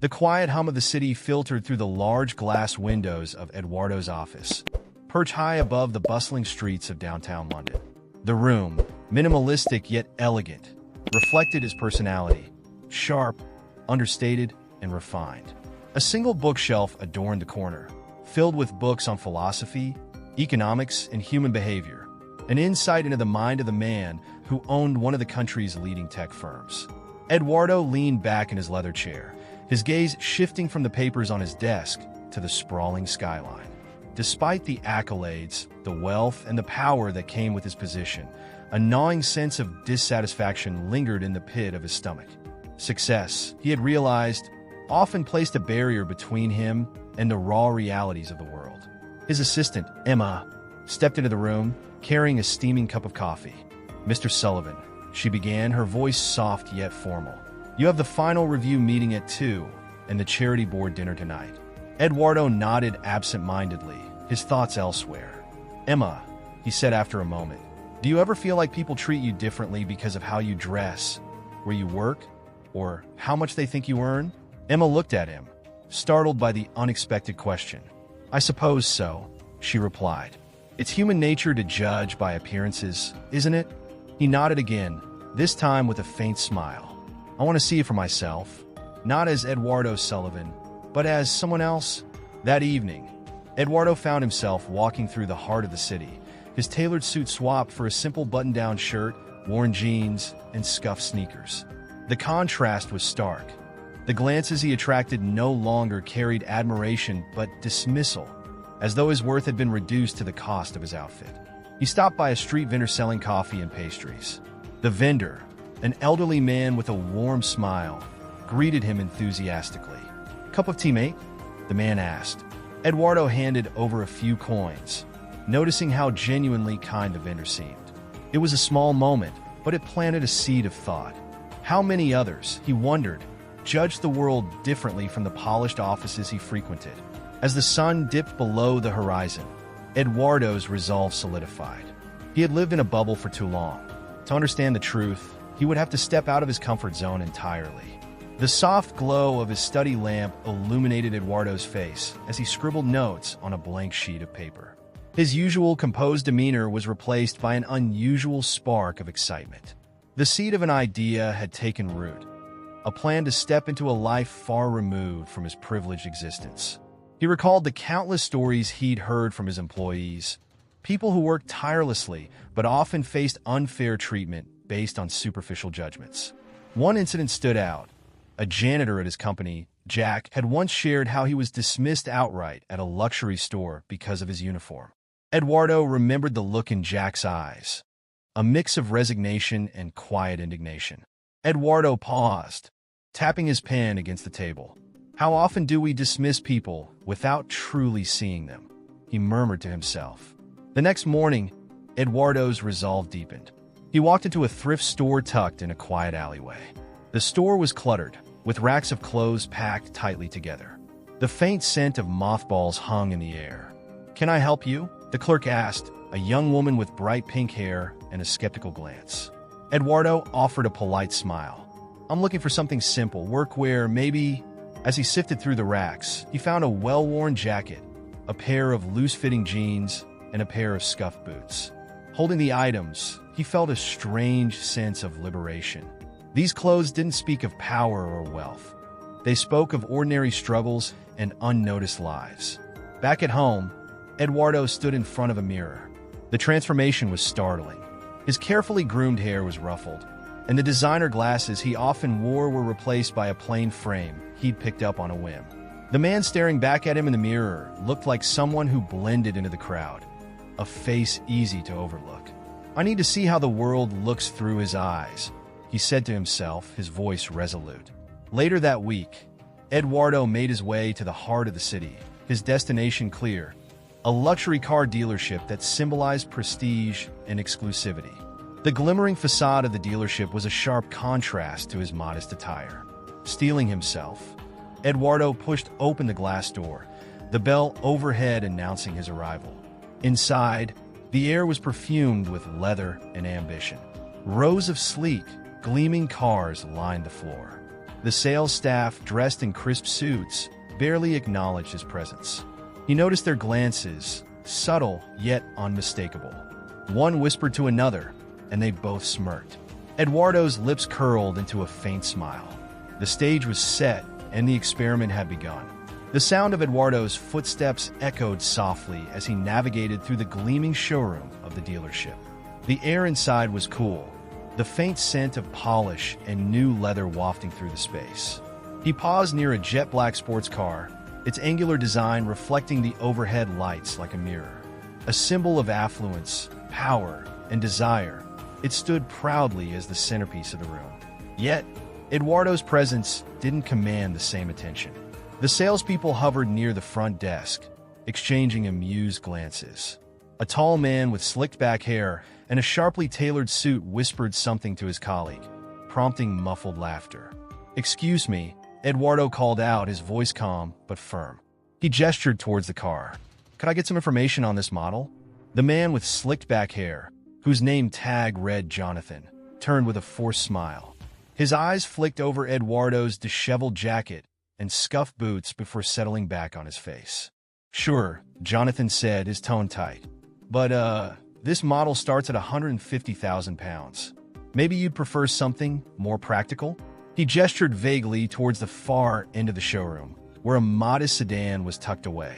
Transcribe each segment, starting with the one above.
The quiet hum of the city filtered through the large glass windows of Eduardo's office, perched high above the bustling streets of downtown London. The room, minimalistic yet elegant, reflected his personality, sharp, understated, and refined. A single bookshelf adorned the corner, filled with books on philosophy, economics, and human behavior, an insight into the mind of the man who owned one of the country's leading tech firms. Eduardo leaned back in his leather chair, his gaze shifting from the papers on his desk to the sprawling skyline. Despite the accolades, the wealth, and the power that came with his position, a gnawing sense of dissatisfaction lingered in the pit of his stomach. Success, he had realized, often placed a barrier between him and the raw realities of the world. His assistant, Emma, stepped into the room, carrying a steaming cup of coffee. "Mr. Sullivan," she began, her voice soft yet formal. "You have the final review meeting at 2 and the charity board dinner tonight." Eduardo nodded absent-mindedly, his thoughts elsewhere. "Emma," he said after a moment, "do you ever feel like people treat you differently because of how you dress, where you work, or how much they think you earn?" Emma looked at him, startled by the unexpected question. "I suppose so," she replied. "It's human nature to judge by appearances, isn't it?" He nodded again, this time with a faint smile. "I want to see it for myself, not as Eduardo Sullivan, but as someone else." That evening, Eduardo found himself walking through the heart of the city, his tailored suit swapped for a simple button-down shirt, worn jeans, and scuffed sneakers. The contrast was stark. The glances he attracted no longer carried admiration but dismissal, as though his worth had been reduced to the cost of his outfit. He stopped by a street vendor selling coffee and pastries. The vendor, an elderly man with a warm smile, greeted him enthusiastically. "Cup of tea, mate?" the man asked. Eduardo handed over a few coins, noticing how genuinely kind the vendor seemed. It was a small moment, but it planted a seed of thought. How many others, he wondered, judged the world differently from the polished offices he frequented? As the sun dipped below the horizon, Eduardo's resolve solidified. He had lived in a bubble for too long. To understand the truth, he would have to step out of his comfort zone entirely. The soft glow of his study lamp illuminated Eduardo's face as he scribbled notes on a blank sheet of paper. His usual composed demeanor was replaced by an unusual spark of excitement. The seed of an idea had taken root, a plan to step into a life far removed from his privileged existence. He recalled the countless stories he'd heard from his employees, people who worked tirelessly but often faced unfair treatment based on superficial judgments. One incident stood out. A janitor at his company, Jack, had once shared how he was dismissed outright at a luxury store because of his uniform. Eduardo remembered the look in Jack's eyes, a mix of resignation and quiet indignation. Eduardo paused, tapping his pen against the table. "How often do we dismiss people without truly seeing them?" he murmured to himself. The next morning, Eduardo's resolve deepened. He walked into a thrift store tucked in a quiet alleyway. The store was cluttered, with racks of clothes packed tightly together. The faint scent of mothballs hung in the air. "Can I help you?" the clerk asked, a young woman with bright pink hair and a skeptical glance. Eduardo offered a polite smile. "I'm looking for something simple, workwear, maybe." As he sifted through the racks, he found a well-worn jacket, a pair of loose-fitting jeans, and a pair of scuffed boots. Holding the items, he felt a strange sense of liberation. These clothes didn't speak of power or wealth. They spoke of ordinary struggles and unnoticed lives. Back at home, Eduardo stood in front of a mirror. The transformation was startling. His carefully groomed hair was ruffled, and the designer glasses he often wore were replaced by a plain frame he'd picked up on a whim. The man staring back at him in the mirror looked like someone who blended into the crowd, a face easy to overlook. "I need to see how the world looks through his eyes," he said to himself, his voice resolute. Later that week, Eduardo made his way to the heart of the city, his destination clear, a luxury car dealership that symbolized prestige and exclusivity. The glimmering facade of the dealership was a sharp contrast to his modest attire. Steeling himself, Eduardo pushed open the glass door, the bell overhead announcing his arrival. Inside, the air was perfumed with leather and ambition. Rows of sleek, gleaming cars lined the floor. The sales staff, dressed in crisp suits, barely acknowledged his presence. He noticed their glances, subtle yet unmistakable. One whispered to another, and they both smirked. Eduardo's lips curled into a faint smile. The stage was set, and the experiment had begun. The sound of Eduardo's footsteps echoed softly as he navigated through the gleaming showroom of the dealership. The air inside was cool, the faint scent of polish and new leather wafting through the space. He paused near a jet-black sports car, its angular design reflecting the overhead lights like a mirror. A symbol of affluence, power, and desire, it stood proudly as the centerpiece of the room. Yet, Eduardo's presence didn't command the same attention. The salespeople hovered near the front desk, exchanging amused glances. A tall man with slicked-back hair and a sharply tailored suit whispered something to his colleague, prompting muffled laughter. "Excuse me," Eduardo called out, his voice calm but firm. He gestured towards the car. "Could I get some information on this model?" The man with slicked-back hair, whose name tag read Jonathan, turned with a forced smile. His eyes flicked over Eduardo's disheveled jacket and scuffed boots before settling back on his face. "Sure," Jonathan said, his tone tight. "But, this model starts at 150,000 pounds. Maybe you'd prefer something more practical?" He gestured vaguely towards the far end of the showroom, where a modest sedan was tucked away.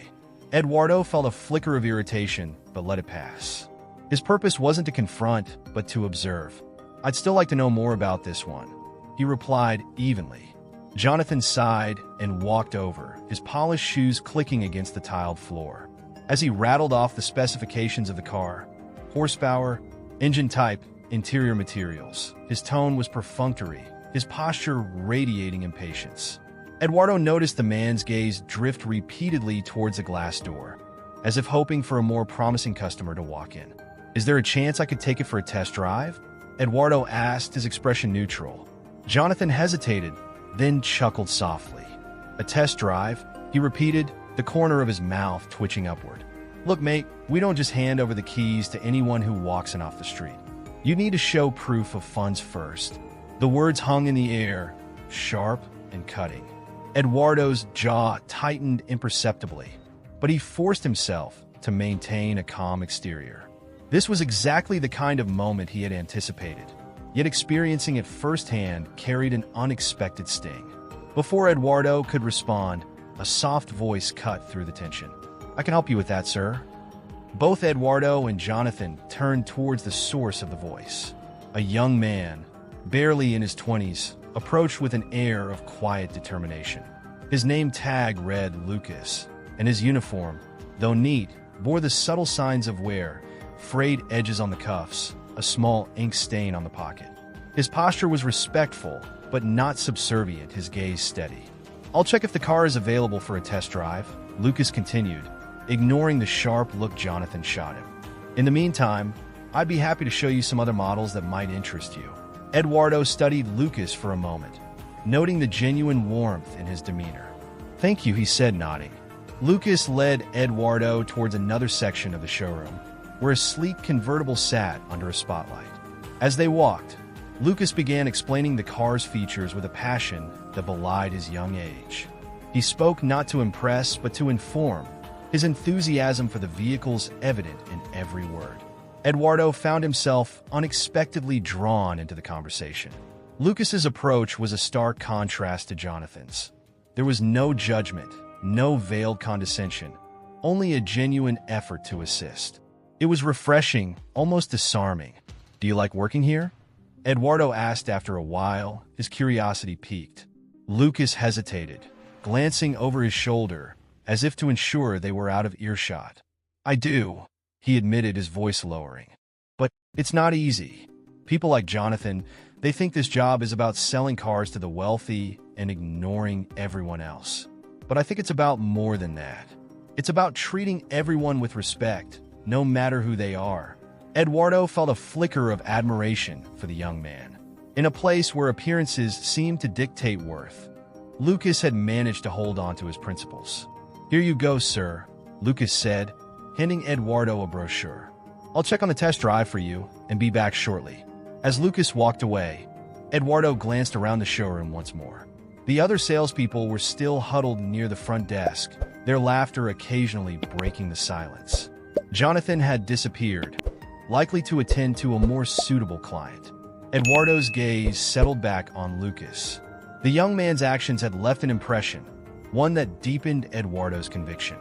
Eduardo felt a flicker of irritation, but let it pass. His purpose wasn't to confront, but to observe. "I'd still like to know more about this one," he replied evenly. Jonathan sighed and walked over, his polished shoes clicking against the tiled floor. As he rattled off the specifications of the car, horsepower, engine type, interior materials, his tone was perfunctory, his posture radiating impatience. Eduardo noticed the man's gaze drift repeatedly towards the glass door, as if hoping for a more promising customer to walk in. "Is there a chance I could take it for a test drive?" Eduardo asked, his expression neutral. Jonathan hesitated, then chuckled softly. "A test drive?" he repeated, the corner of his mouth twitching upward. "Look, mate, we don't just hand over the keys to anyone who walks in off the street. You need to show proof of funds first." The words hung in the air, sharp and cutting. Eduardo's jaw tightened imperceptibly, but he forced himself to maintain a calm exterior. This was exactly the kind of moment he had anticipated, yet experiencing it firsthand carried an unexpected sting. Before Eduardo could respond, a soft voice cut through the tension. "I can help you with that, sir." Both Eduardo and Jonathan turned towards the source of the voice. A young man, barely in his 20s, approached with an air of quiet determination. His name tag read Lucas, and his uniform, though neat, bore the subtle signs of wear, frayed edges on the cuffs, a small ink stain on the pocket. His posture was respectful, but not subservient, his gaze steady. "I'll check if the car is available for a test drive," Lucas continued, ignoring the sharp look Jonathan shot him. "In the meantime, I'd be happy to show you some other models that might interest you." Eduardo studied Lucas for a moment, noting the genuine warmth in his demeanor. "Thank you," he said, nodding. Lucas led Eduardo towards another section of the showroom, where a sleek convertible sat under a spotlight. As they walked, Lucas began explaining the car's features with a passion that belied his young age. He spoke not to impress, but to inform, his enthusiasm for the vehicles evident in every word. Eduardo found himself unexpectedly drawn into the conversation. Lucas's approach was a stark contrast to Jonathan's. There was no judgment, no veiled condescension, only a genuine effort to assist. It was refreshing, almost disarming. "Do you like working here?" Eduardo asked after a while, his curiosity piqued. Lucas hesitated, glancing over his shoulder, as if to ensure they were out of earshot. "I do," he admitted, his voice lowering. "But it's not easy. People like Jonathan, they think this job is about selling cars to the wealthy and ignoring everyone else. But I think it's about more than that. It's about treating everyone with respect, no matter who they are." Eduardo felt a flicker of admiration for the young man. In a place where appearances seemed to dictate worth, Lucas had managed to hold on to his principles. "Here you go, sir," Lucas said, handing Eduardo a brochure. "I'll check on the test drive for you and be back shortly." As Lucas walked away, Eduardo glanced around the showroom once more. The other salespeople were still huddled near the front desk, their laughter occasionally breaking the silence. Jonathan had disappeared, likely to attend to a more suitable client. Eduardo's gaze settled back on Lucas. The young man's actions had left an impression, one that deepened Eduardo's conviction.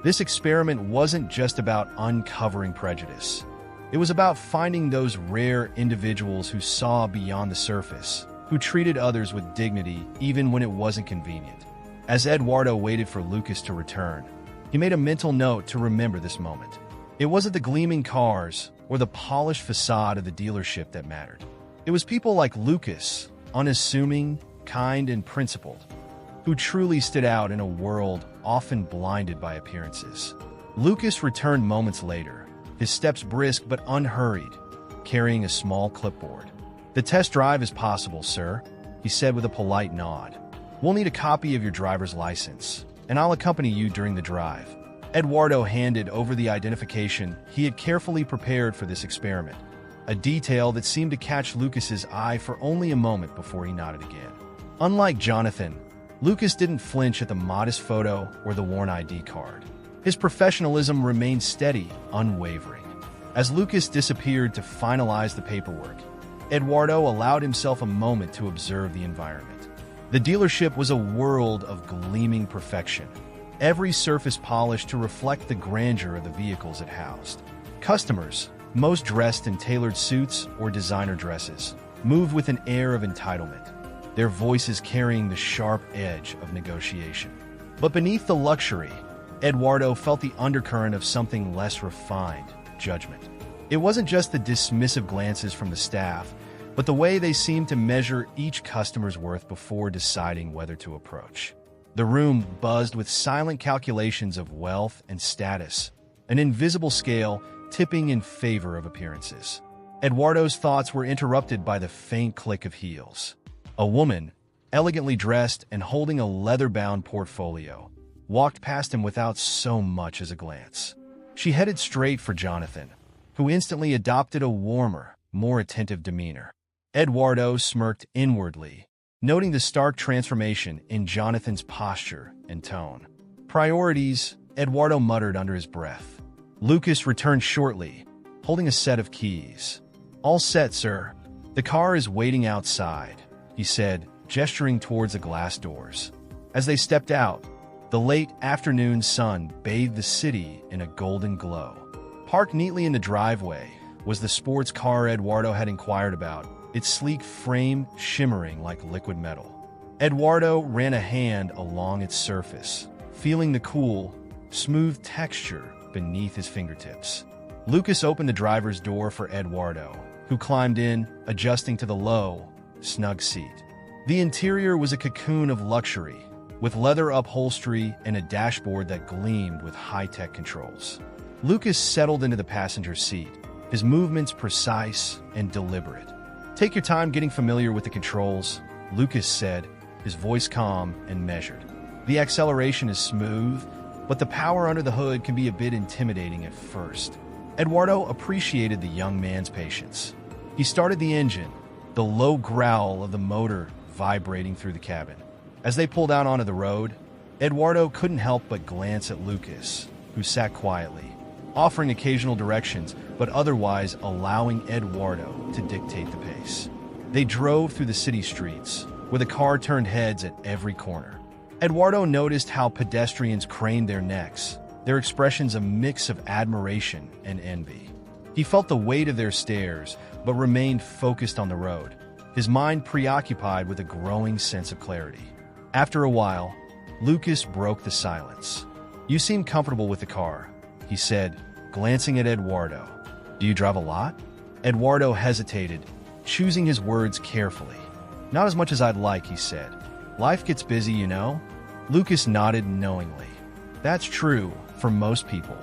This experiment wasn't just about uncovering prejudice. It was about finding those rare individuals who saw beyond the surface, who treated others with dignity even when it wasn't convenient. As Eduardo waited for Lucas to return, he made a mental note to remember this moment. It wasn't the gleaming cars or the polished facade of the dealership that mattered. It was people like Lucas, unassuming, kind, and principled, who truly stood out in a world often blinded by appearances. Lucas returned moments later, his steps brisk but unhurried, carrying a small clipboard. "The test drive is possible, sir," he said with a polite nod. "We'll need a copy of your driver's license, and I'll accompany you during the drive." Eduardo handed over the identification he had carefully prepared for this experiment, a detail that seemed to catch Lucas's eye for only a moment before he nodded again. Unlike Jonathan, Lucas didn't flinch at the modest photo or the worn ID card. His professionalism remained steady, unwavering. As Lucas disappeared to finalize the paperwork, Eduardo allowed himself a moment to observe the environment. The dealership was a world of gleaming perfection, every surface polished to reflect the grandeur of the vehicles it housed. Customers, most dressed in tailored suits or designer dresses, moved with an air of entitlement, their voices carrying the sharp edge of negotiation. But beneath the luxury, Eduardo felt the undercurrent of something less refined: judgment. It wasn't just the dismissive glances from the staff, but the way they seemed to measure each customer's worth before deciding whether to approach. The room buzzed with silent calculations of wealth and status, an invisible scale tipping in favor of appearances. Eduardo's thoughts were interrupted by the faint click of heels. A woman, elegantly dressed and holding a leather-bound portfolio, walked past him without so much as a glance. She headed straight for Jonathan, who instantly adopted a warmer, more attentive demeanor. Eduardo smirked inwardly, noting the stark transformation in Jonathan's posture and tone. "Priorities," Eduardo muttered under his breath. Lucas returned shortly, holding a set of keys. "All set, sir. The car is waiting outside," he said, gesturing towards the glass doors. As they stepped out, the late afternoon sun bathed the city in a golden glow. Parked neatly in the driveway was the sports car Eduardo had inquired about, its sleek frame shimmering like liquid metal. Eduardo ran a hand along its surface, feeling the cool, smooth texture beneath his fingertips. Lucas opened the driver's door for Eduardo, who climbed in, adjusting to the low, snug seat. The interior was a cocoon of luxury, with leather upholstery and a dashboard that gleamed with high-tech controls. Lucas settled into the passenger seat, his movements precise and deliberate. "Take your time getting familiar with the controls," Lucas said, his voice calm and measured. "The acceleration is smooth, but the power under the hood can be a bit intimidating at first." Eduardo appreciated the young man's patience. He started the engine, the low growl of the motor vibrating through the cabin. As they pulled out onto the road, Eduardo couldn't help but glance at Lucas, who sat quietly, offering occasional directions, but otherwise allowing Eduardo to dictate the pace. They drove through the city streets, where the car turned heads at every corner. Eduardo noticed how pedestrians craned their necks, their expressions a mix of admiration and envy. He felt the weight of their stares, but remained focused on the road, his mind preoccupied with a growing sense of clarity. After a while, Lucas broke the silence. "You seem comfortable with the car," he said, glancing at Eduardo. "Do you drive a lot?" Eduardo hesitated, choosing his words carefully. "Not as much as I'd like," he said. "Life gets busy, you know." Lucas nodded knowingly. "That's true for most people.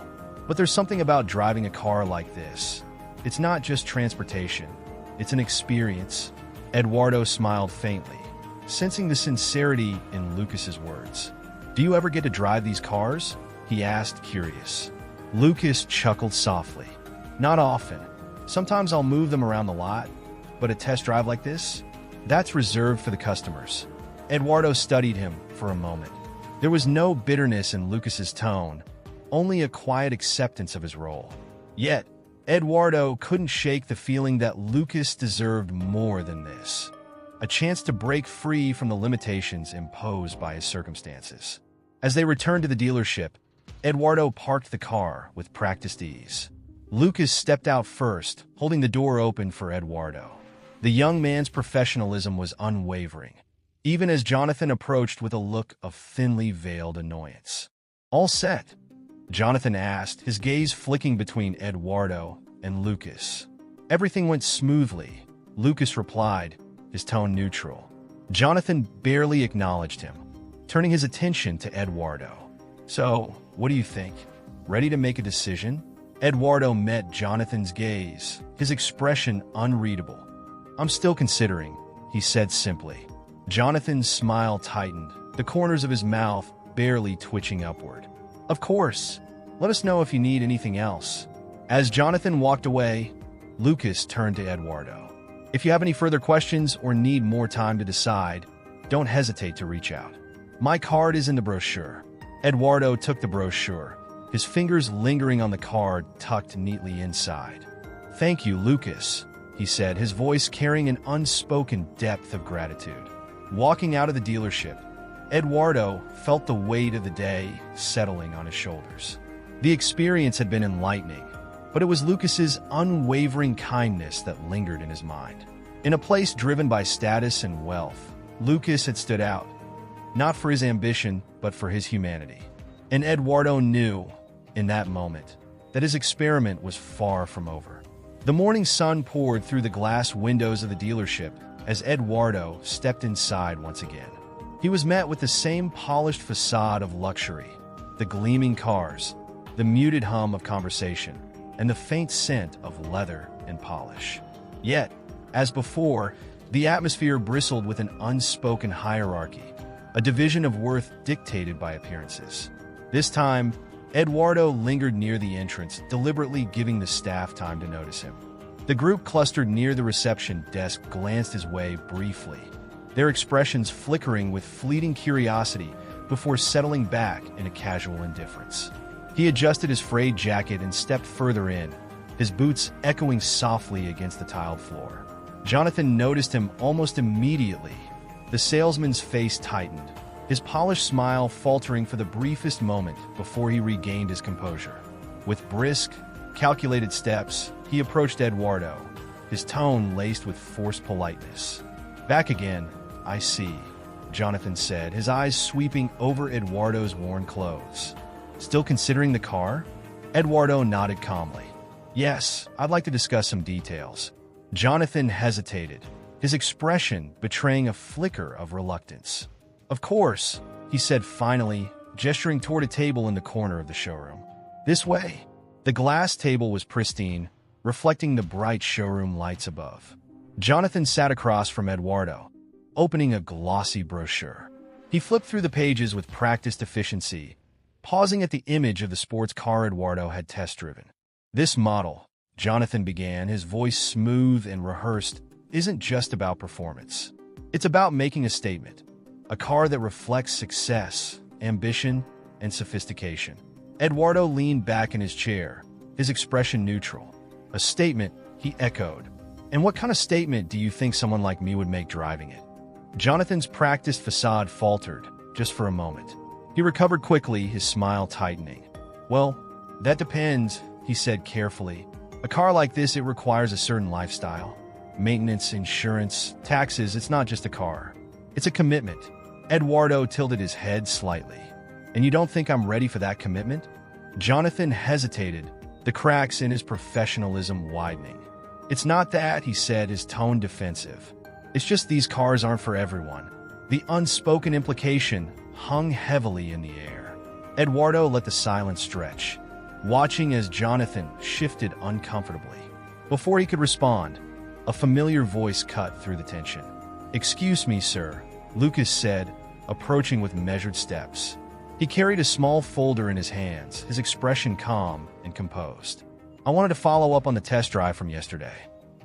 But there's something about driving a car like this. It's not just transportation. It's an experience." Eduardo smiled faintly, sensing the sincerity in Lucas's words. "Do you ever get to drive these cars?" he asked, curious. Lucas chuckled softly. "Not often. Sometimes I'll move them around the lot, but a test drive like this? That's reserved for the customers." Eduardo studied him for a moment. There was no bitterness in Lucas's tone, only a quiet acceptance of his role. Yet, Eduardo couldn't shake the feeling that Lucas deserved more than this. A chance to break free from the limitations imposed by his circumstances. As they returned to the dealership, Eduardo parked the car with practiced ease. Lucas stepped out first, holding the door open for Eduardo. The young man's professionalism was unwavering, even as Jonathan approached with a look of thinly veiled annoyance. "All set?" Jonathan asked, his gaze flicking between Eduardo and Lucas. "Everything went smoothly," Lucas replied, his tone neutral. Jonathan barely acknowledged him, turning his attention to Eduardo. "So, what do you think? Ready to make a decision?" Eduardo met Jonathan's gaze, his expression unreadable. "I'm still considering," he said simply. Jonathan's smile tightened, the corners of his mouth barely twitching upward. "Of course. Let us know if you need anything else." As Jonathan walked away, Lucas turned to Eduardo. "If you have any further questions or need more time to decide, don't hesitate to reach out. My card is in the brochure." Eduardo took the brochure, his fingers lingering on the card tucked neatly inside. "Thank you, Lucas," he said, his voice carrying an unspoken depth of gratitude. Walking out of the dealership, Eduardo felt the weight of the day settling on his shoulders. The experience had been enlightening, but it was Lucas's unwavering kindness that lingered in his mind. In a place driven by status and wealth, Lucas had stood out, not for his ambition, but for his humanity. And Eduardo knew, in that moment, that his experiment was far from over. The morning sun poured through the glass windows of the dealership as Eduardo stepped inside once again. He was met with the same polished facade of luxury, the gleaming cars, the muted hum of conversation, and the faint scent of leather and polish. Yet, as before, the atmosphere bristled with an unspoken hierarchy, a division of worth dictated by appearances. This time, Eduardo lingered near the entrance, deliberately giving the staff time to notice him. The group clustered near the reception desk glanced his way briefly, their expressions flickering with fleeting curiosity before settling back in a casual indifference. He adjusted his frayed jacket and stepped further in, his boots echoing softly against the tiled floor. Jonathan noticed him almost immediately. The salesman's face tightened, his polished smile faltering for the briefest moment before he regained his composure. With brisk, calculated steps, he approached Eduardo, his tone laced with forced politeness. "Back again, I see," Jonathan said, his eyes sweeping over Eduardo's worn clothes. "Still considering the car?" Eduardo nodded calmly. "Yes, I'd like to discuss some details." Jonathan hesitated, his expression betraying a flicker of reluctance. "Of course," he said finally, gesturing toward a table in the corner of the showroom. "This way." The glass table was pristine, reflecting the bright showroom lights above. Jonathan sat across from Eduardo, opening a glossy brochure. He flipped through the pages with practiced efficiency, pausing at the image of the sports car Eduardo had test-driven. "This model," Jonathan began, his voice smooth and rehearsed, "isn't just about performance. It's about making a statement. A car that reflects success, ambition, and sophistication." Eduardo leaned back in his chair, his expression neutral. "A statement," he echoed. "And what kind of statement do you think someone like me would make driving it?" Jonathan's practiced facade faltered, just for a moment. He recovered quickly, his smile tightening. "Well, that depends," he said carefully. "A car like this, it requires a certain lifestyle. Maintenance, insurance, taxes, it's not just a car. It's a commitment." Eduardo tilted his head slightly. "And you don't think I'm ready for that commitment?" Jonathan hesitated, the cracks in his professionalism widening. "It's not that," he said, his tone defensive. "It's just these cars aren't for everyone." The unspoken implication hung heavily in the air. Eduardo let the silence stretch, watching as Jonathan shifted uncomfortably. Before he could respond, a familiar voice cut through the tension. "Excuse me, sir," Lucas said, approaching with measured steps. He carried a small folder in his hands, his expression calm and composed. "I wanted to follow up on the test drive from yesterday.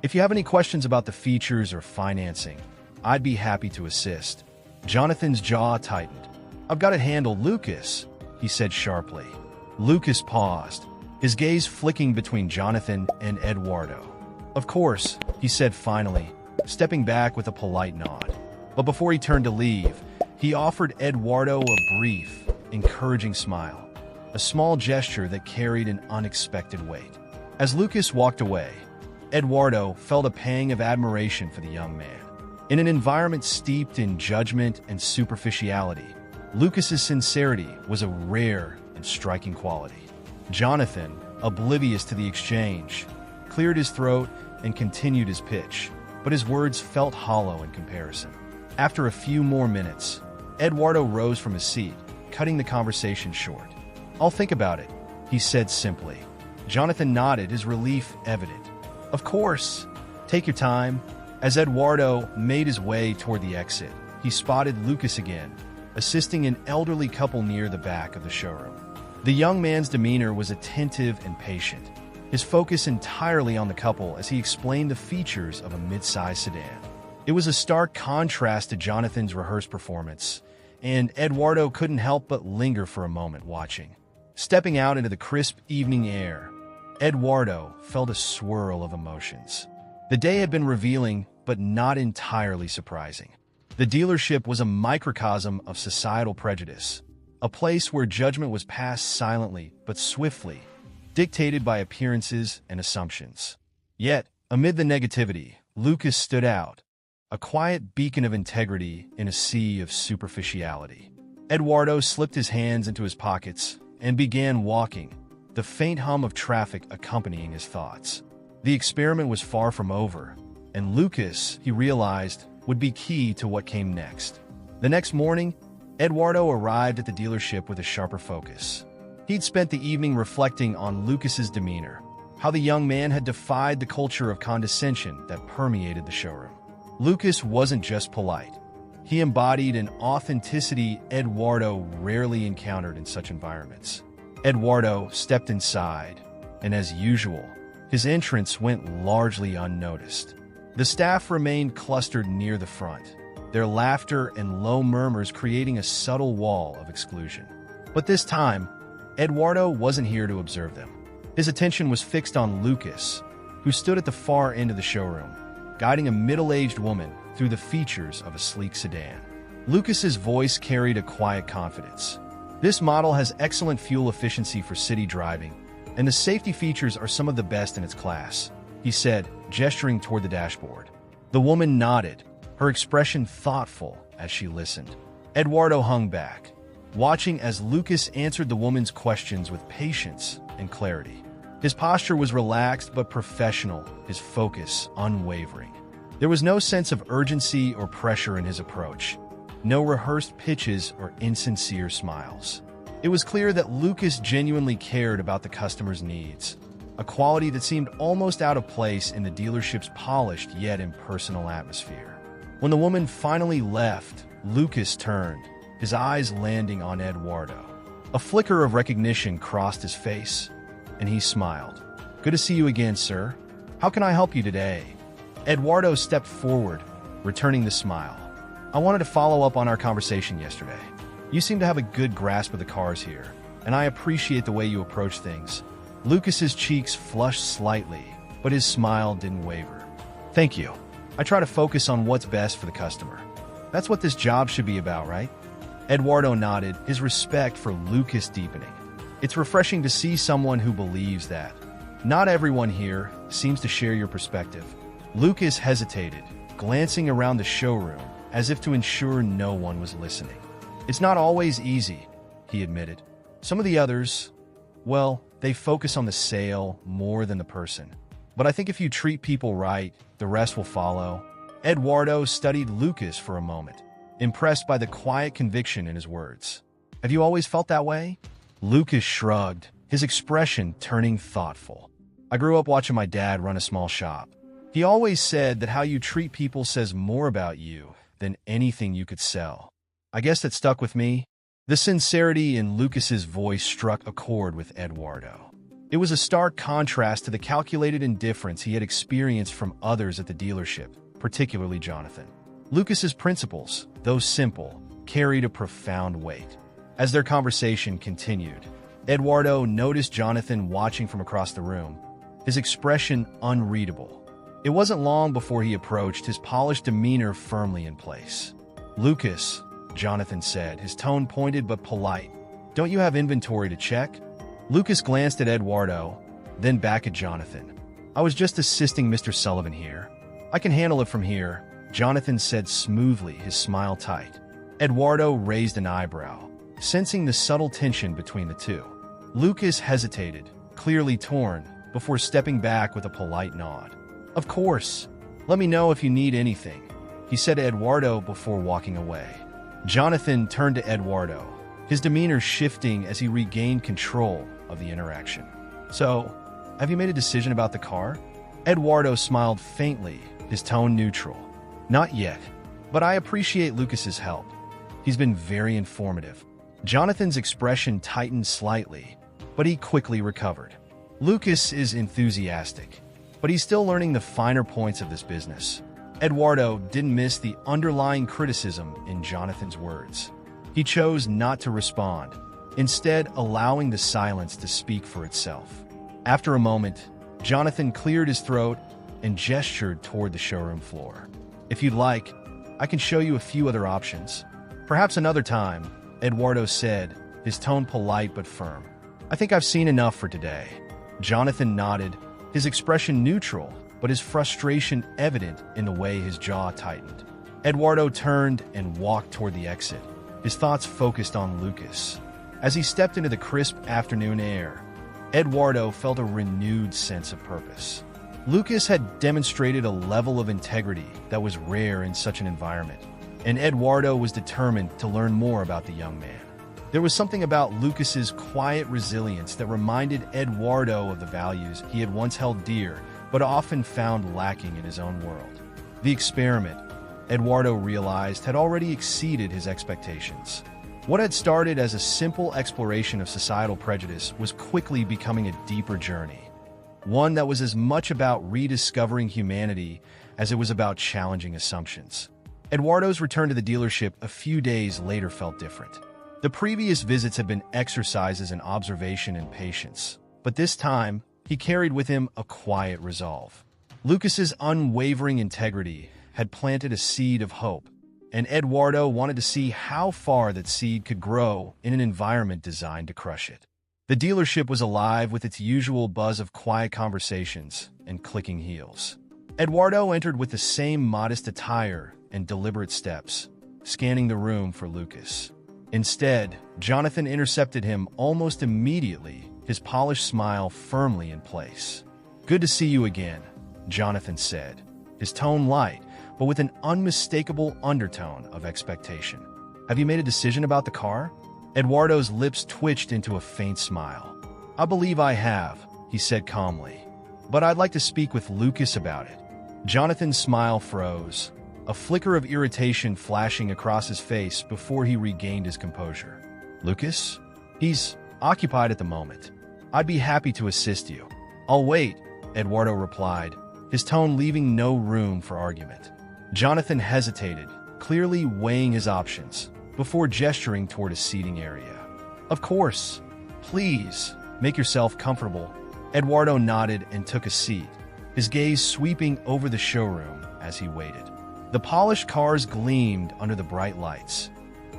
If you have any questions about the features or financing, I'd be happy to assist." Jonathan's jaw tightened. "I've got it handled, Lucas," he said sharply. Lucas paused, his gaze flicking between Jonathan and Eduardo. "Of course," he said finally, stepping back with a polite nod. But before he turned to leave, he offered Eduardo a brief, encouraging smile, a small gesture that carried an unexpected weight. As Lucas walked away, Eduardo felt a pang of admiration for the young man. In an environment steeped in judgment and superficiality, Lucas's sincerity was a rare and striking quality. Jonathan, oblivious to the exchange, cleared his throat and continued his pitch, but his words felt hollow in comparison. After a few more minutes, Eduardo rose from his seat, cutting the conversation short. "I'll think about it," he said simply. Jonathan nodded, his relief evident. "Of course. Take your time." As Eduardo made his way toward the exit, he spotted Lucas again, assisting an elderly couple near the back of the showroom. The young man's demeanor was attentive and patient, his focus entirely on the couple as he explained the features of a mid-size sedan. It was a stark contrast to Jonathan's rehearsed performance, and Eduardo couldn't help but linger for a moment watching. Stepping out into the crisp evening air, Eduardo felt a swirl of emotions. The day had been revealing, but not entirely surprising. The dealership was a microcosm of societal prejudice, a place where judgment was passed silently but swiftly, dictated by appearances and assumptions. Yet, amid the negativity, Lucas stood out, a quiet beacon of integrity in a sea of superficiality. Eduardo slipped his hands into his pockets and began walking, the faint hum of traffic accompanying his thoughts. The experiment was far from over, and Lucas, he realized, would be key to what came next. The next morning, Eduardo arrived at the dealership with a sharper focus. He'd spent the evening reflecting on Lucas's demeanor, how the young man had defied the culture of condescension that permeated the showroom. Lucas wasn't just polite. He embodied an authenticity Eduardo rarely encountered in such environments. Eduardo stepped inside, and as usual, his entrance went largely unnoticed. The staff remained clustered near the front, their laughter and low murmurs creating a subtle wall of exclusion. But this time, Eduardo wasn't here to observe them. His attention was fixed on Lucas, who stood at the far end of the showroom, guiding a middle-aged woman through the features of a sleek sedan. Lucas's voice carried a quiet confidence. "This model has excellent fuel efficiency for city driving, and the safety features are some of the best in its class," he said, gesturing toward the dashboard. The woman nodded, her expression thoughtful as she listened. Eduardo hung back, watching as Lucas answered the woman's questions with patience and clarity. His posture was relaxed but professional, his focus unwavering. There was no sense of urgency or pressure in his approach, no rehearsed pitches or insincere smiles. It was clear that Lucas genuinely cared about the customer's needs, a quality that seemed almost out of place in the dealership's polished yet impersonal atmosphere. When the woman finally left, Lucas turned, his eyes landing on Eduardo. A flicker of recognition crossed his face, and he smiled. "Good to see you again, sir. How can I help you today?" Eduardo stepped forward, returning the smile. "I wanted to follow up on our conversation yesterday. You seem to have a good grasp of the cars here, and I appreciate the way you approach things." Lucas's cheeks flushed slightly, but his smile didn't waver. "Thank you. I try to focus on what's best for the customer. That's what this job should be about, right?" Eduardo nodded, his respect for Lucas deepening. It's refreshing to see someone who believes that. Not everyone here seems to share your perspective. Lucas hesitated, glancing around the showroom as if to ensure no one was listening. "It's not always easy," he admitted. "Some of the others, well, they focus on the sale more than the person. But I think if you treat people right, the rest will follow." Eduardo studied Lucas for a moment, impressed by the quiet conviction in his words. "Have you always felt that way?" Lucas shrugged, his expression turning thoughtful. "I grew up watching my dad run a small shop. He always said that how you treat people says more about you than anything you could sell. I guess that stuck with me." The sincerity in Lucas's voice struck a chord with Eduardo. It was a stark contrast to the calculated indifference he had experienced from others at the dealership, particularly Jonathan. Lucas's principles, though simple, carried a profound weight. As their conversation continued, Eduardo noticed Jonathan watching from across the room, his expression unreadable. It wasn't long before he approached, his polished demeanor firmly in place. "Lucas," Jonathan said, his tone pointed but polite. "Don't you have inventory to check?" Lucas glanced at Eduardo, then back at Jonathan. "I was just assisting Mr. Sullivan here. I can handle it from here," Jonathan said smoothly, his smile tight. Eduardo raised an eyebrow, sensing the subtle tension between the two. Lucas hesitated, clearly torn, before stepping back with a polite nod. "Of course. Let me know if you need anything," he said to Eduardo before walking away. Jonathan turned to Eduardo, his demeanor shifting as he regained control of the interaction. "So, have you made a decision about the car?" Eduardo smiled faintly, his tone neutral. "Not yet, but I appreciate Lucas's help. He's been very informative." Jonathan's expression tightened slightly, but he quickly recovered. Lucas is enthusiastic, but he's still learning the finer points of this business. Eduardo didn't miss the underlying criticism in Jonathan's words. He chose not to respond, instead allowing the silence to speak for itself. After a moment, Jonathan cleared his throat and gestured toward the showroom floor. "If you'd like, I can show you a few other options. Perhaps another time," Eduardo said, his tone polite but firm. "I think I've seen enough for today." Jonathan nodded, his expression neutral, but his frustration evident in the way his jaw tightened. Eduardo turned and walked toward the exit, his thoughts focused on Lucas. As he stepped into the crisp afternoon air, Eduardo felt a renewed sense of purpose. Lucas had demonstrated a level of integrity that was rare in such an environment, and Eduardo was determined to learn more about the young man. There was something about Lucas's quiet resilience that reminded Eduardo of the values he had once held dear, but often found lacking in his own world. The experiment, Eduardo realized, had already exceeded his expectations. What had started as a simple exploration of societal prejudice was quickly becoming a deeper journey, one that was as much about rediscovering humanity as it was about challenging assumptions. Eduardo's return to the dealership a few days later felt different. The previous visits had been exercises in observation and patience, but this time, he carried with him a quiet resolve. Lucas's unwavering integrity had planted a seed of hope, and Eduardo wanted to see how far that seed could grow in an environment designed to crush it. The dealership was alive with its usual buzz of quiet conversations and clicking heels. Eduardo entered with the same modest attire and deliberate steps, scanning the room for Lucas. Instead, Jonathan intercepted him almost immediately, his polished smile firmly in place. "Good to see you again," Jonathan said, his tone light, but with an unmistakable undertone of expectation. "Have you made a decision about the car?" Eduardo's lips twitched into a faint smile. "I believe I have," he said calmly, "but I'd like to speak with Lucas about it." Jonathan's smile froze, a flicker of irritation flashing across his face before he regained his composure. "Lucas? He's occupied at the moment. I'd be happy to assist you." "I'll wait," Eduardo replied, his tone leaving no room for argument. Jonathan hesitated, clearly weighing his options, before gesturing toward a seating area. "Of course. Please, make yourself comfortable." Eduardo nodded and took a seat, his gaze sweeping over the showroom as he waited. The polished cars gleamed under the bright lights,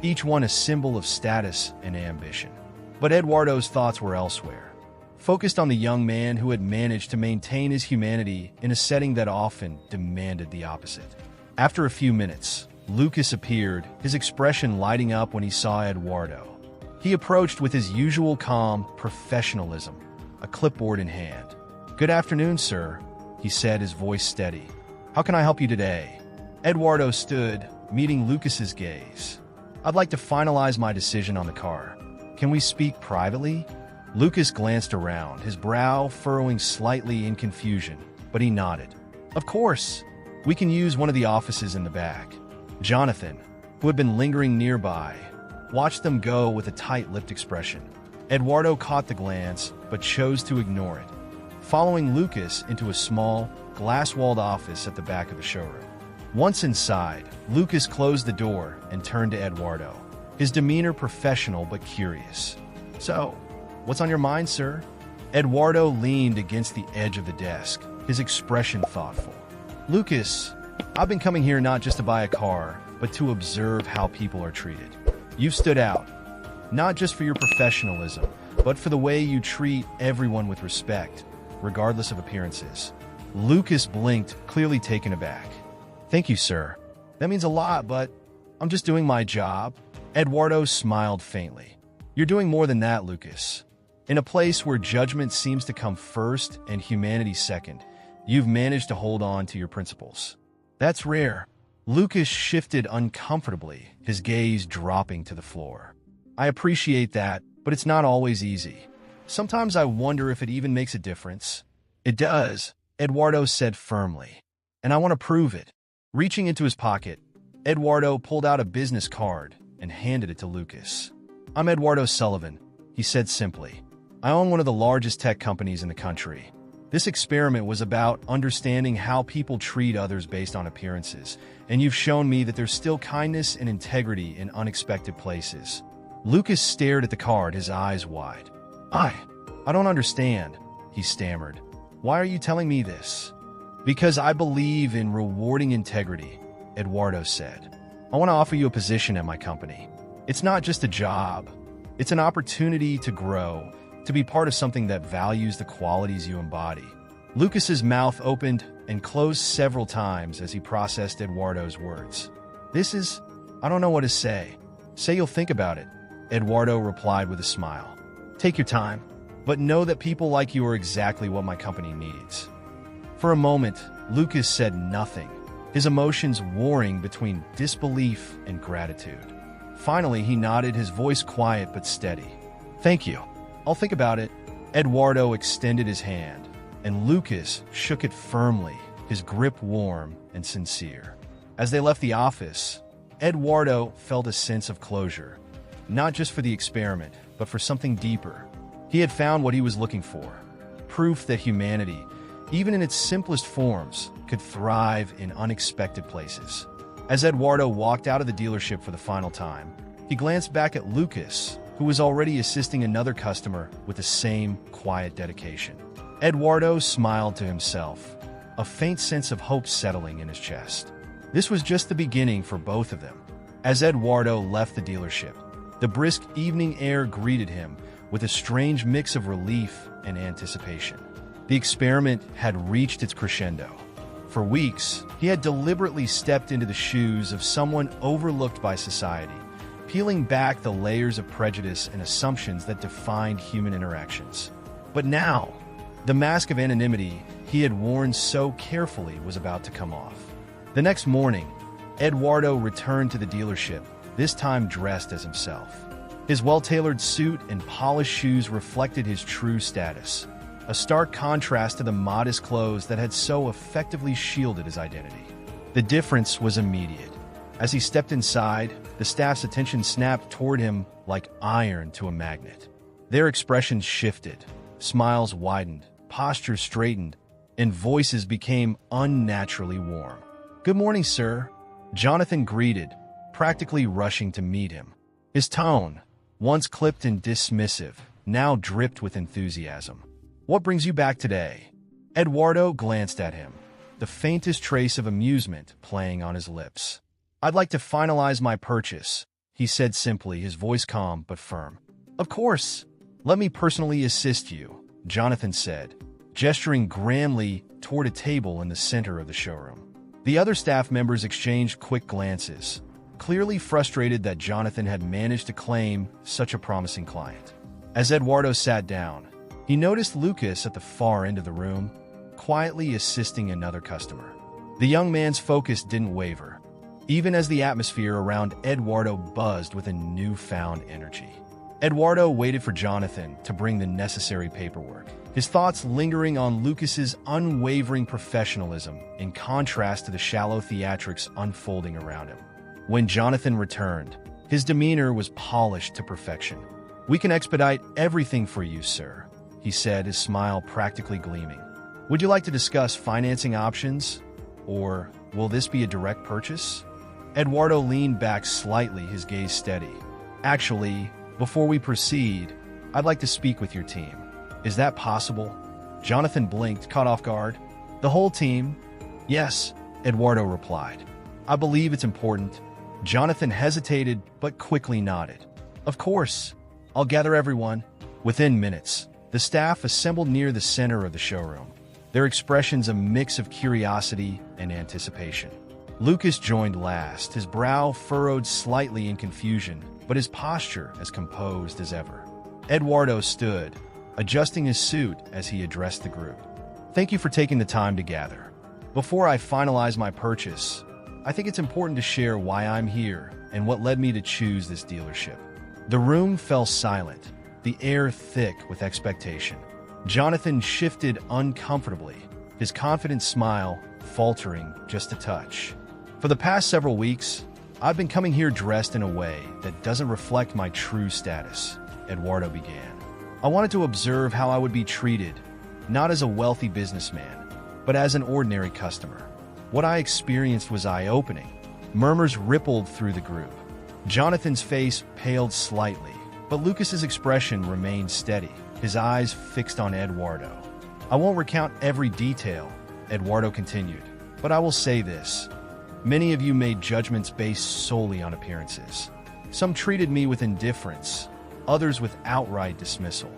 each one a symbol of status and ambition. But Eduardo's thoughts were elsewhere, focused on the young man who had managed to maintain his humanity in a setting that often demanded the opposite. After a few minutes, Lucas appeared, his expression lighting up when he saw Eduardo. He approached with his usual calm professionalism, a clipboard in hand. "Good afternoon, sir," he said, his voice steady. "How can I help you today?" Eduardo stood, meeting Lucas's gaze. "I'd like to finalize my decision on the car. Can we speak privately?" Lucas glanced around, his brow furrowing slightly in confusion, but he nodded. "Of course. We can use one of the offices in the back." Jonathan, who had been lingering nearby, watched them go with a tight-lipped expression. Eduardo caught the glance, but chose to ignore it, following Lucas into a small, glass-walled office at the back of the showroom. Once inside, Lucas closed the door and turned to Eduardo, his demeanor professional but curious. "So, what's on your mind, sir?" Eduardo leaned against the edge of the desk, his expression thoughtful. "Lucas, I've been coming here not just to buy a car, but to observe how people are treated. You've stood out, not just for your professionalism, but for the way you treat everyone with respect, regardless of appearances." Lucas blinked, clearly taken aback. "Thank you, sir. That means a lot, but I'm just doing my job." Eduardo smiled faintly. "You're doing more than that, Lucas. In a place where judgment seems to come first and humanity second, you've managed to hold on to your principles. That's rare." Lucas shifted uncomfortably, his gaze dropping to the floor. "I appreciate that, but it's not always easy. Sometimes I wonder if it even makes a difference." "It does," Eduardo said firmly, "and I want to prove it." Reaching into his pocket, Eduardo pulled out a business card and handed it to Lucas. "I'm Eduardo Sullivan," he said simply. "I own one of the largest tech companies in the country. This experiment was about understanding how people treat others based on appearances, and you've shown me that there's still kindness and integrity in unexpected places." Lucas stared at the card, his eyes wide. I don't understand," he stammered. "Why are you telling me this?" "Because I believe in rewarding integrity," Eduardo said. "I want to offer you a position at my company. It's not just a job. It's an opportunity to grow, to be part of something that values the qualities you embody." Lucas's mouth opened and closed several times as he processed Eduardo's words. I don't know what to say." "Say you'll think about it," Eduardo replied with a smile. "Take your time, but know that people like you are exactly what my company needs." For a moment, Lucas said nothing, his emotions warring between disbelief and gratitude. Finally, he nodded, his voice quiet but steady. "Thank you. I'll think about it." Eduardo extended his hand, and Lucas shook it firmly, his grip warm and sincere. As they left the office, Eduardo felt a sense of closure, not just for the experiment, but for something deeper. He had found what he was looking for, proof that humanity, even in its simplest forms, could thrive in unexpected places. As Eduardo walked out of the dealership for the final time, he glanced back at Lucas, who was already assisting another customer with the same quiet dedication. Eduardo smiled to himself, a faint sense of hope settling in his chest. This was just the beginning for both of them. As Eduardo left the dealership, the brisk evening air greeted him with a strange mix of relief and anticipation. The experiment had reached its crescendo. For weeks, he had deliberately stepped into the shoes of someone overlooked by society, peeling back the layers of prejudice and assumptions that defined human interactions. But now, the mask of anonymity he had worn so carefully was about to come off. The next morning, Eduardo returned to the dealership, this time dressed as himself. His well-tailored suit and polished shoes reflected his true status, a stark contrast to the modest clothes that had so effectively shielded his identity. The difference was immediate. As he stepped inside, the staff's attention snapped toward him like iron to a magnet. Their expressions shifted, smiles widened, postures straightened, and voices became unnaturally warm. "Good morning, sir," Jonathan greeted, practically rushing to meet him. His tone, once clipped and dismissive, now dripped with enthusiasm. "What brings you back today?" Eduardo glanced at him, the faintest trace of amusement playing on his lips. "I'd like to finalize my purchase," he said simply, his voice calm but firm. "Of course. Let me personally assist you," Jonathan said, gesturing grandly toward a table in the center of the showroom. The other staff members exchanged quick glances, clearly frustrated that Jonathan had managed to claim such a promising client. As Eduardo sat down, he noticed Lucas at the far end of the room, quietly assisting another customer. The young man's focus didn't waver, even as the atmosphere around Eduardo buzzed with a newfound energy. Eduardo waited for Jonathan to bring the necessary paperwork, his thoughts lingering on Lucas's unwavering professionalism in contrast to the shallow theatrics unfolding around him. When Jonathan returned, his demeanor was polished to perfection. "We can expedite everything for you, sir," he said, his smile practically gleaming. "Would you like to discuss financing options? Or will this be a direct purchase? Eduardo leaned back slightly, his gaze steady. Actually, before we proceed, I'd like to speak with your team. Is that possible? Jonathan blinked, caught off guard. The whole team? Yes, Eduardo replied. I believe it's important. Jonathan hesitated, but quickly nodded. Of course. I'll gather everyone. Within minutes, the staff assembled near the center of the showroom, their expressions a mix of curiosity and anticipation. Lucas joined last, his brow furrowed slightly in confusion, but his posture as composed as ever. Eduardo stood, adjusting his suit as he addressed the group. Thank you for taking the time to gather. Before I finalize my purchase, I think it's important to share why I'm here and what led me to choose this dealership. The room fell silent, the air thick with expectation. Jonathan shifted uncomfortably, his confident smile faltering just a touch. For the past several weeks, I've been coming here dressed in a way that doesn't reflect my true status, Eduardo began. I wanted to observe how I would be treated, not as a wealthy businessman, but as an ordinary customer. What I experienced was eye-opening. Murmurs rippled through the group. Jonathan's face paled slightly, but Lucas's expression remained steady, his eyes fixed on Eduardo. I won't recount every detail, Eduardo continued, but I will say this. Many of you made judgments based solely on appearances. Some treated me with indifference, others with outright dismissal.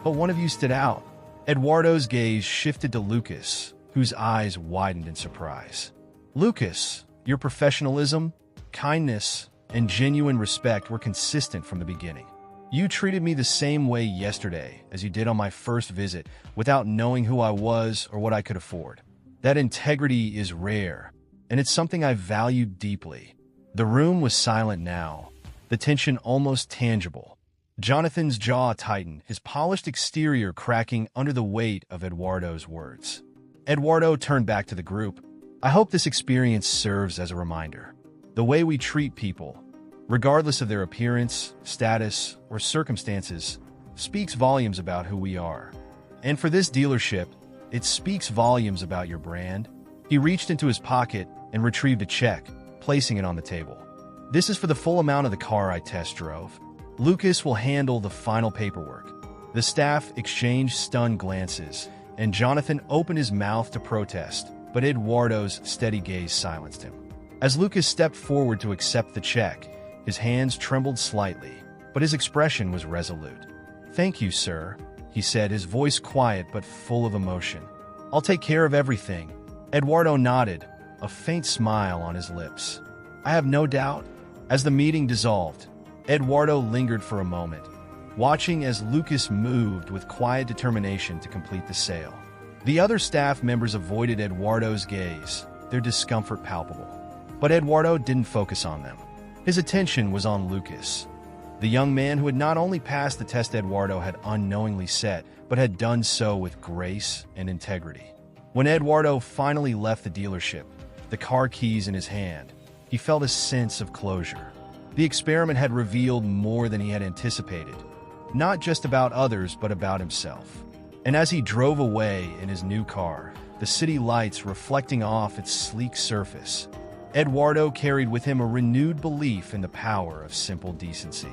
But one of you stood out. Eduardo's gaze shifted to Lucas, whose eyes widened in surprise. Lucas, your professionalism, kindness, and genuine respect were consistent from the beginning. You treated me the same way yesterday as you did on my first visit, without knowing who I was or what I could afford. That integrity is rare, and it's something I value deeply. The room was silent now, the tension almost tangible. Jonathan's jaw tightened, his polished exterior cracking under the weight of Eduardo's words. Eduardo turned back to the group. I hope this experience serves as a reminder. The way we treat people, regardless of their appearance, status, or circumstances, speaks volumes about who we are. And for this dealership, it speaks volumes about your brand. He reached into his pocket and retrieved a check, placing it on the table. This is for the full amount of the car I test drove. Lucas will handle the final paperwork. The staff exchanged stunned glances, and Jonathan opened his mouth to protest, but Eduardo's steady gaze silenced him. As Lucas stepped forward to accept the check, his hands trembled slightly, but his expression was resolute. Thank you, sir, he said, his voice quiet but full of emotion. I'll take care of everything. Eduardo nodded, a faint smile on his lips. I have no doubt. As the meeting dissolved, Eduardo lingered for a moment, watching as Lucas moved with quiet determination to complete the sale. The other staff members avoided Eduardo's gaze, their discomfort palpable. But Eduardo didn't focus on them. His attention was on Lucas, the young man who had not only passed the test Eduardo had unknowingly set, but had done so with grace and integrity. When Eduardo finally left the dealership, the car keys in his hand, he felt a sense of closure. The experiment had revealed more than he had anticipated, not just about others, but about himself. And as he drove away in his new car, the city lights reflecting off its sleek surface, Eduardo carried with him a renewed belief in the power of simple decency.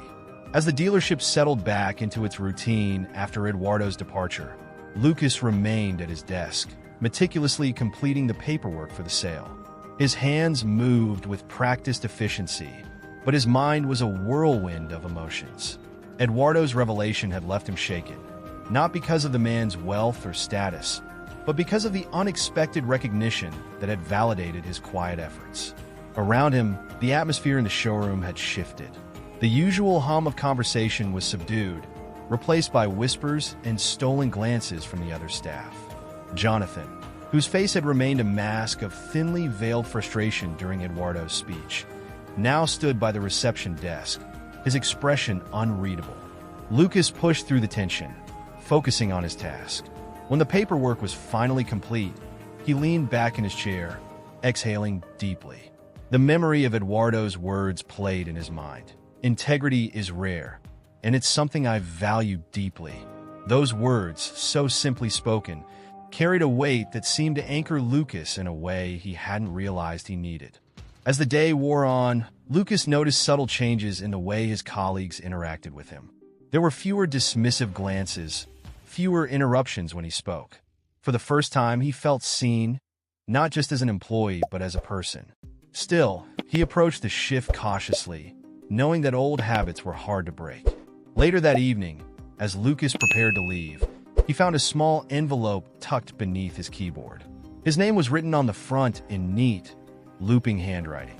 As the dealership settled back into its routine after Eduardo's departure, Lucas remained at his desk, meticulously completing the paperwork for the sale. His hands moved with practiced efficiency, but his mind was a whirlwind of emotions. Eduardo's revelation had left him shaken, not because of the man's wealth or status, but because of the unexpected recognition that had validated his quiet efforts. Around him, the atmosphere in the showroom had shifted. The usual hum of conversation was subdued, replaced by whispers and stolen glances from the other staff. Jonathan, whose face had remained a mask of thinly veiled frustration during Eduardo's speech, now stood by the reception desk, his expression unreadable. Lucas pushed through the tension, focusing on his task. When the paperwork was finally complete, he leaned back in his chair, exhaling deeply. The memory of Eduardo's words played in his mind. Integrity is rare, and it's something I value deeply. Those words, so simply spoken, carried a weight that seemed to anchor Lucas in a way he hadn't realized he needed. As the day wore on, Lucas noticed subtle changes in the way his colleagues interacted with him. There were fewer dismissive glances, fewer interruptions when he spoke. For the first time, he felt seen, not just as an employee, but as a person. Still, he approached the shift cautiously, knowing that old habits were hard to break. Later that evening, as Lucas prepared to leave, he found a small envelope tucked beneath his keyboard. His name was written on the front in neat, looping handwriting.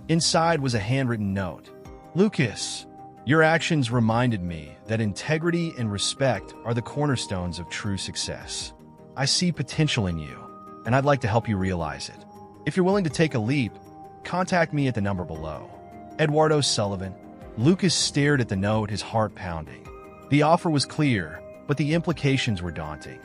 Inside was a handwritten note. "Lucas, your actions reminded me that integrity and respect are the cornerstones of true success. I see potential in you, and I'd like to help you realize it. If you're willing to take a leap, contact me at the number below. Eduardo Sullivan." Lucas stared at the note, his heart pounding. The offer was clear, but the implications were daunting.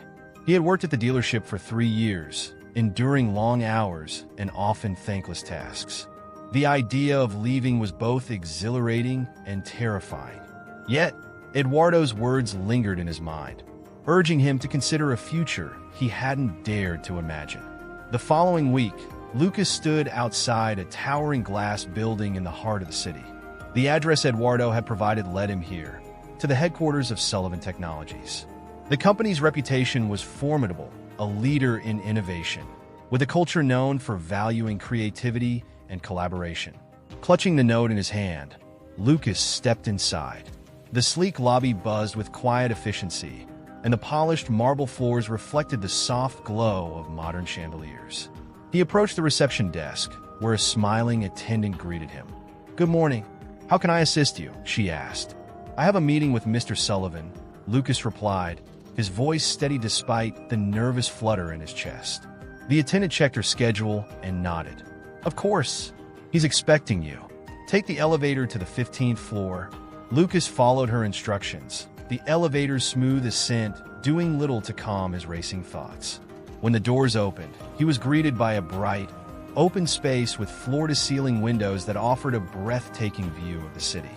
He had worked at the dealership for 3 years, enduring long hours and often thankless tasks. The idea of leaving was both exhilarating and terrifying. Yet, Eduardo's words lingered in his mind, urging him to consider a future he hadn't dared to imagine. The following week, Lucas stood outside a towering glass building in the heart of the city. The address Eduardo had provided led him here, to the headquarters of Sullivan Technologies. The company's reputation was formidable, a leader in innovation, with a culture known for valuing creativity and collaboration. Clutching the note in his hand, Lucas stepped inside. The sleek lobby buzzed with quiet efficiency, and the polished marble floors reflected the soft glow of modern chandeliers. He approached the reception desk, where a smiling attendant greeted him. "Good morning. How can I assist you?" she asked. "I have a meeting with Mr. Sullivan," Lucas replied, his voice steady despite the nervous flutter in his chest. The attendant checked her schedule and nodded. "Of course. He's expecting you. Take the elevator to the 15th floor." Lucas followed her instructions, the elevator's smooth ascent doing little to calm his racing thoughts. When the doors opened, he was greeted by a bright, open space with floor-to-ceiling windows that offered a breathtaking view of the city.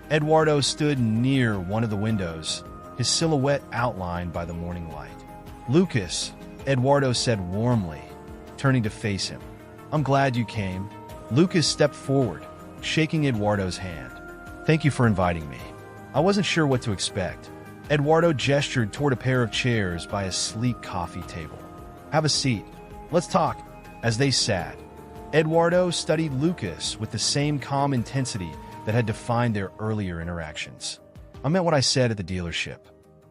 Eduardo stood near one of the windows, his silhouette outlined by the morning light. "Lucas," Eduardo said warmly, turning to face him. "I'm glad you came." Lucas stepped forward, shaking Eduardo's hand. "Thank you for inviting me. I wasn't sure what to expect." Eduardo gestured toward a pair of chairs by a sleek coffee table. "Have a seat. Let's talk." As they sat, Eduardo studied Lucas with the same calm intensity that had defined their earlier interactions. "I meant what I said at the dealership.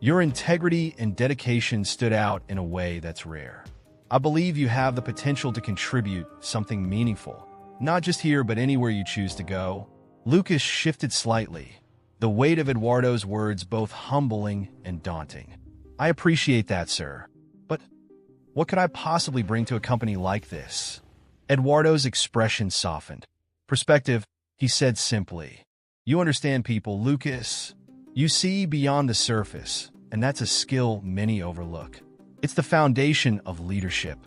Your integrity and dedication stood out in a way that's rare. I believe you have the potential to contribute something meaningful, not just here but anywhere you choose to go." Lucas shifted slightly, the weight of Eduardo's words both humbling and daunting. "I appreciate that, sir. But what could I possibly bring to a company like this?" Eduardo's expression softened. "Perspective," he said simply. "You understand people, Lucas. You see beyond the surface, and that's a skill many overlook. It's the foundation of leadership.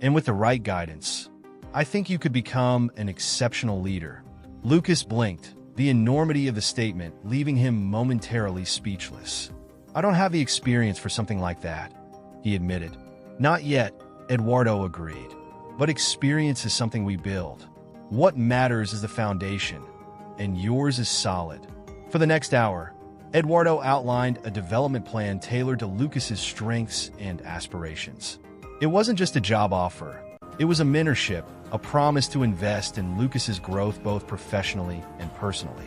And with the right guidance, I think you could become an exceptional leader." Lucas blinked, the enormity of the statement leaving him momentarily speechless. "I don't have the experience for something like that," he admitted. "Not yet," Eduardo agreed. "But experience is something we build. What matters is the foundation, and yours is solid." For the next hour, Eduardo outlined a development plan tailored to Lucas's strengths and aspirations. It wasn't just a job offer. It was a mentorship, a promise to invest in Lucas's growth both professionally and personally.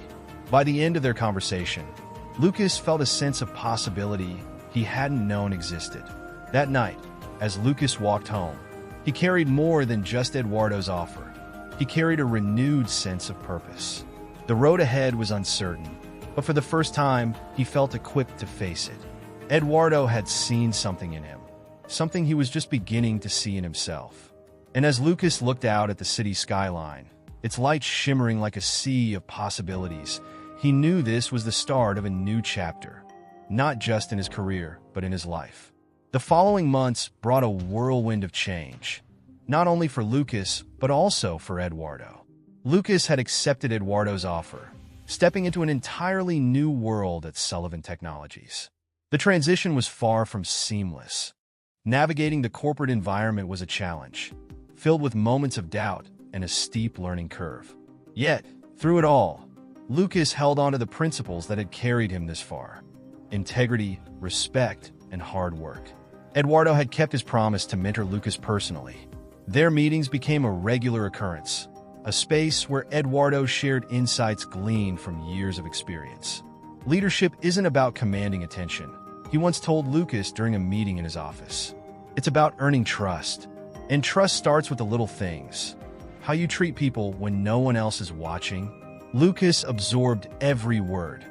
By the end of their conversation, Lucas felt a sense of possibility he hadn't known existed. That night, as Lucas walked home, he carried more than just Eduardo's offer. He carried a renewed sense of purpose. The road ahead was uncertain, but for the first time, he felt equipped to face it. Eduardo had seen something in him, something he was just beginning to see in himself. And as Lucas looked out at the city skyline, its lights shimmering like a sea of possibilities, he knew this was the start of a new chapter, not just in his career, but in his life. The following months brought a whirlwind of change, not only for Lucas, but also for Eduardo. Lucas had accepted Eduardo's offer, stepping into an entirely new world at Sullivan Technologies. The transition was far from seamless. Navigating the corporate environment was a challenge, filled with moments of doubt and a steep learning curve. Yet, through it all, Lucas held on to the principles that had carried him this far: integrity, respect, and hard work. Eduardo had kept his promise to mentor Lucas personally. Their meetings became a regular occurrence, a space where Eduardo shared insights gleaned from years of experience. Leadership isn't about commanding attention, he once told Lucas during a meeting in his office. It's about earning trust. And trust starts with the little things. How you treat people when no one else is watching. Lucas absorbed every word,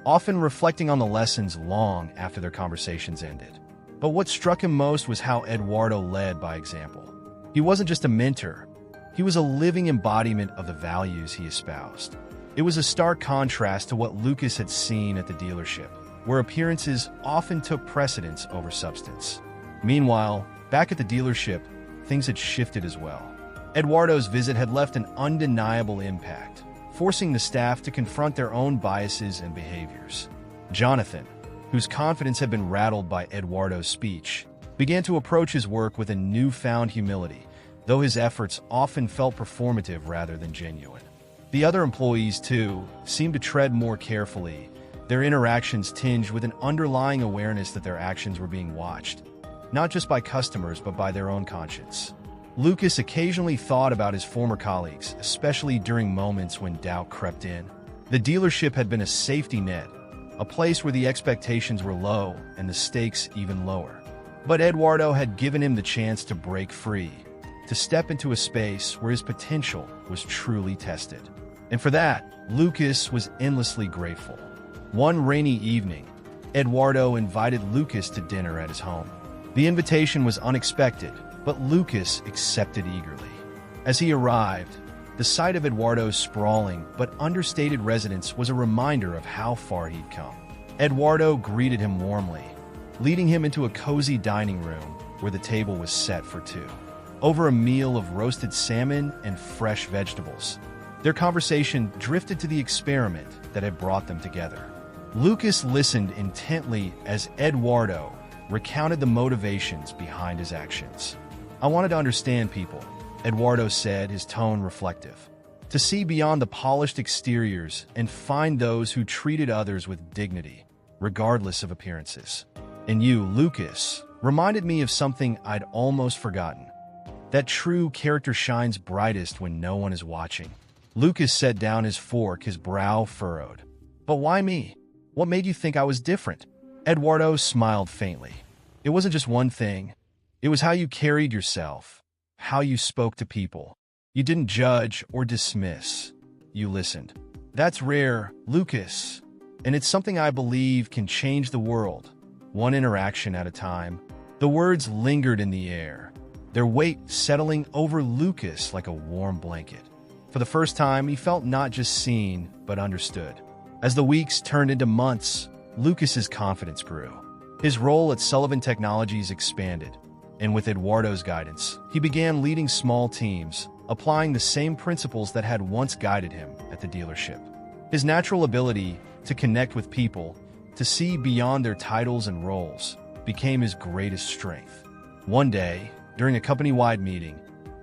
often reflecting on the lessons long after their conversations ended. But what struck him most was how Eduardo led by example. He wasn't just a mentor, he was a living embodiment of the values he espoused. It was a stark contrast to what Lucas had seen at the dealership, where appearances often took precedence over substance. Meanwhile, back at the dealership, things had shifted as well. Eduardo's visit had left an undeniable impact, forcing the staff to confront their own biases and behaviors. Jonathan, whose confidence had been rattled by Eduardo's speech, began to approach his work with a newfound humility, though his efforts often felt performative rather than genuine. The other employees, too, seemed to tread more carefully, their interactions tinged with an underlying awareness that their actions were being watched, not just by customers but by their own conscience. Lucas occasionally thought about his former colleagues, especially during moments when doubt crept in. The dealership had been a safety net, a place where the expectations were low and the stakes even lower. But Eduardo had given him the chance to break free, to step into a space where his potential was truly tested. And for that, Lucas was endlessly grateful. One rainy evening, Eduardo invited Lucas to dinner at his home. The invitation was unexpected, but Lucas accepted eagerly. As he arrived, the sight of Eduardo's sprawling but understated residence was a reminder of how far he'd come. Eduardo greeted him warmly, leading him into a cozy dining room where the table was set for two. Over a meal of roasted salmon and fresh vegetables, their conversation drifted to the experiment that had brought them together. Lucas listened intently as Eduardo recounted the motivations behind his actions. "I wanted to understand people," Eduardo said, his tone reflective. "To see beyond the polished exteriors and find those who treated others with dignity, regardless of appearances. And you, Lucas, reminded me of something I'd almost forgotten. That true character shines brightest when no one is watching." Lucas set down his fork, his brow furrowed. "But why me? What made you think I was different?" Eduardo smiled faintly. "It wasn't just one thing. It was how you carried yourself, how you spoke to people. You didn't judge or dismiss. You listened. That's rare, Lucas, and it's something I believe can change the world, one interaction at a time." The words lingered in the air, their weight settling over Lucas like a warm blanket. For the first time, he felt not just seen, but understood. As the weeks turned into months, Lucas's confidence grew. His role at Sullivan Technologies expanded, and with Eduardo's guidance, he began leading small teams, applying the same principles that had once guided him at the dealership. His natural ability to connect with people, to see beyond their titles and roles, became his greatest strength. One day, during a company-wide meeting,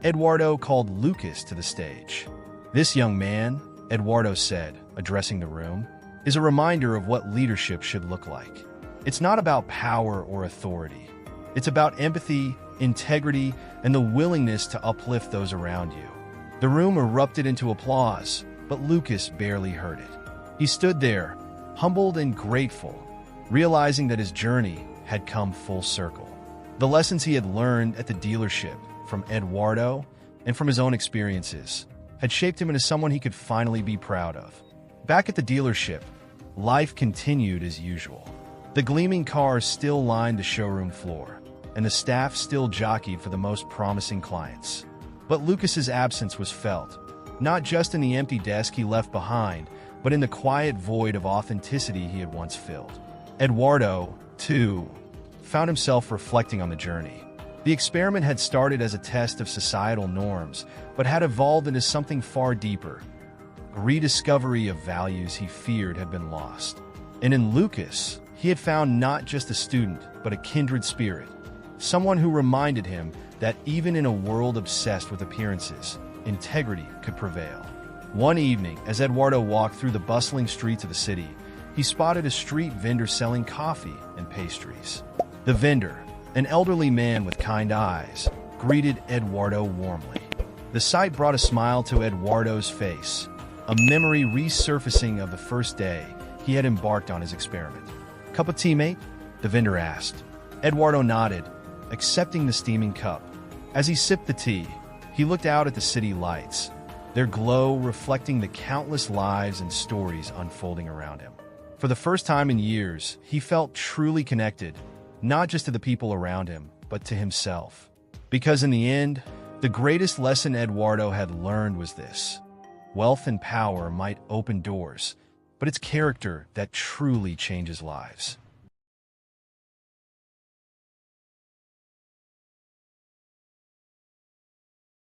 Eduardo called Lucas to the stage. "This young man," Eduardo said, addressing the room, "is a reminder of what leadership should look like. It's not about power or authority. It's about empathy, integrity, and the willingness to uplift those around you." The room erupted into applause, but Lucas barely heard it. He stood there, humbled and grateful, realizing that his journey had come full circle. The lessons he had learned at the dealership, from Eduardo and from his own experiences, had shaped him into someone he could finally be proud of. Back at the dealership, life continued as usual. The gleaming cars still lined the showroom floor, and the staff still jockeyed for the most promising clients. But Lucas's absence was felt, not just in the empty desk he left behind, but in the quiet void of authenticity he had once filled. Eduardo, too, found himself reflecting on the journey. The experiment had started as a test of societal norms, but had evolved into something far deeper, a rediscovery of values he feared had been lost. And in Lucas, he had found not just a student, but a kindred spirit, someone who reminded him that even in a world obsessed with appearances, integrity could prevail. One evening, as Eduardo walked through the bustling streets of the city, he spotted a street vendor selling coffee and pastries. The vendor, an elderly man with kind eyes, greeted Eduardo warmly. The sight brought a smile to Eduardo's face, a memory resurfacing of the first day he had embarked on his experiment. "Cup of tea, mate?" the vendor asked. Eduardo nodded, accepting the steaming cup. As he sipped the tea, he looked out at the city lights, their glow reflecting the countless lives and stories unfolding around him. For the first time in years, he felt truly connected, not just to the people around him, but to himself. Because in the end, the greatest lesson Eduardo had learned was this: wealth and power might open doors, but it's character that truly changes lives.